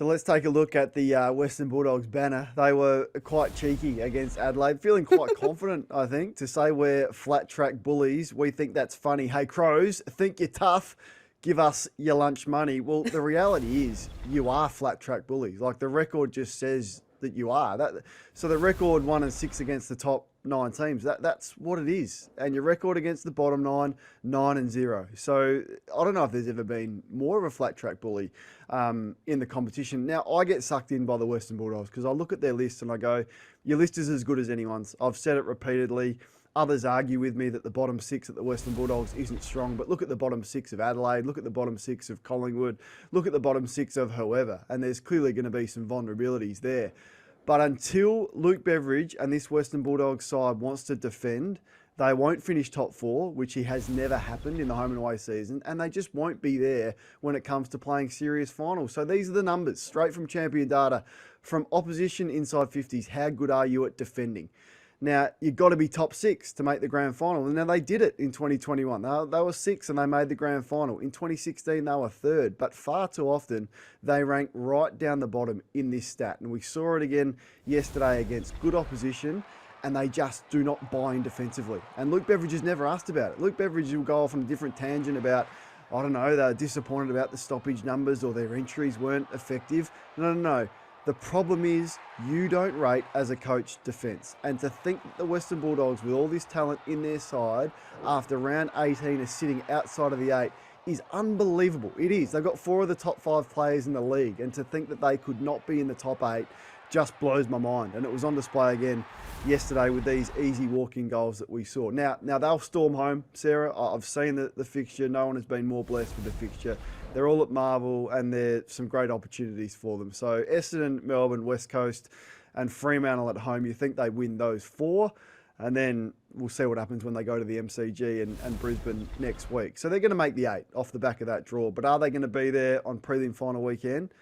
So let's take a look at the Western Bulldogs banner. They were quite cheeky against Adelaide, feeling quite confident, I think, to say we're flat track bullies. We think that's funny. Hey, Crows, think you're tough. Give us your lunch money. Well, the reality is you are flat track bullies. Like, the record just says that you are. So the record 1-6 against the top 9 teams, that's what it is. And your record against the bottom 9, 9-0. So I don't know if there's ever been more of a flat track bully in the competition. Now, I get sucked in by the Western Bulldogs because I look at their list and I go, your list is as good as anyone's. I've said it repeatedly. Others argue with me that the bottom 6 at the Western Bulldogs isn't strong, but look at the bottom 6 of Adelaide, look at the bottom 6 of Collingwood, look at the bottom 6 of whoever, and there's clearly going to be some vulnerabilities there. But until Luke Beveridge and this Western Bulldogs side wants to defend, they won't finish top 4, which has never happened in the home and away season, and they just won't be there when it comes to playing serious finals. So these are the numbers, straight from champion data, from opposition inside 50s. How good are you at defending? Now, you've got to be top 6 to make the grand final. And now they did it in 2021. They were 6th and they made the grand final. In 2016, they were 3rd. But far too often, they rank right down the bottom in this stat. And we saw it again yesterday against good opposition. And they just do not buy in defensively. And Luke Beveridge has never asked about it. Luke Beveridge will go off on a different tangent about, I don't know, they're disappointed about the stoppage numbers or their entries weren't effective. No. The problem is you don't rate as a coach defence. And to think that the Western Bulldogs, with all this talent in their side, after round 18 is sitting outside of the 8 is unbelievable. It is. They've got 4 of the top 5 players in the league. And to think that they could not be in the top 8 just blows my mind. And it was on display again yesterday with these easy walking goals that we saw. Now they'll storm home, Sarah. I've seen the fixture. No one has been more blessed with the fixture. They're all at Marvel, and there's some great opportunities for them. So Essendon, Melbourne, West Coast, and Fremantle at home. You think they win those 4, and then we'll see what happens when they go to the MCG and Brisbane next week. So they're going to make the 8 off the back of that draw. But are they going to be there on prelim final weekend?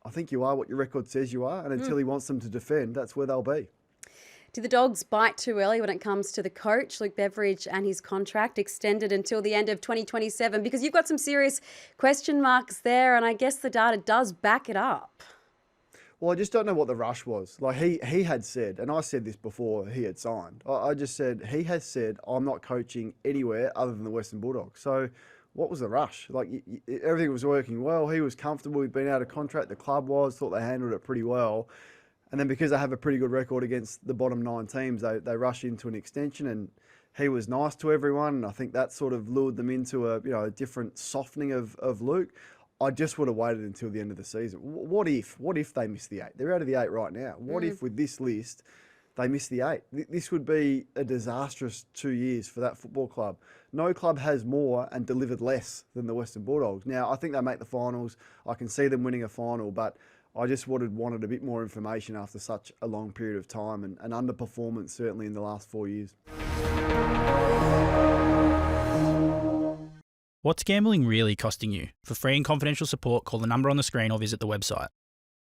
I think you are what your record says you are. And until he wants them to defend, that's where they'll be. Did the Dogs bite too early when it comes to the coach, Luke Beveridge, and his contract extended until the end of 2027? Because you've got some serious question marks there, and I guess the data does back it up. Well, I just don't know what the rush was. Like he had said, and I said this before he had signed, I just said, he has said, I'm not coaching anywhere other than the Western Bulldogs. So what was the rush? Like everything was working well. He was comfortable. He'd been out of contract. The club thought they handled it pretty well. And then because they have a pretty good record against the bottom 9 teams, they rush into an extension, and he was nice to everyone. And I think that sort of lured them into a different softening of Luke. I just would have waited until the end of the season. What if they miss the 8? They're out of the 8 right now. What if with this list they miss the 8? This would be a disastrous 2 years for that football club. No club has more and delivered less than the Western Bulldogs. Now, I think they make the finals. I can see them winning a final, but I just wanted a bit more information after such a long period of time and underperformance certainly in the last 4 years. What's gambling really costing you? For free and confidential support, call the number on the screen or visit the website.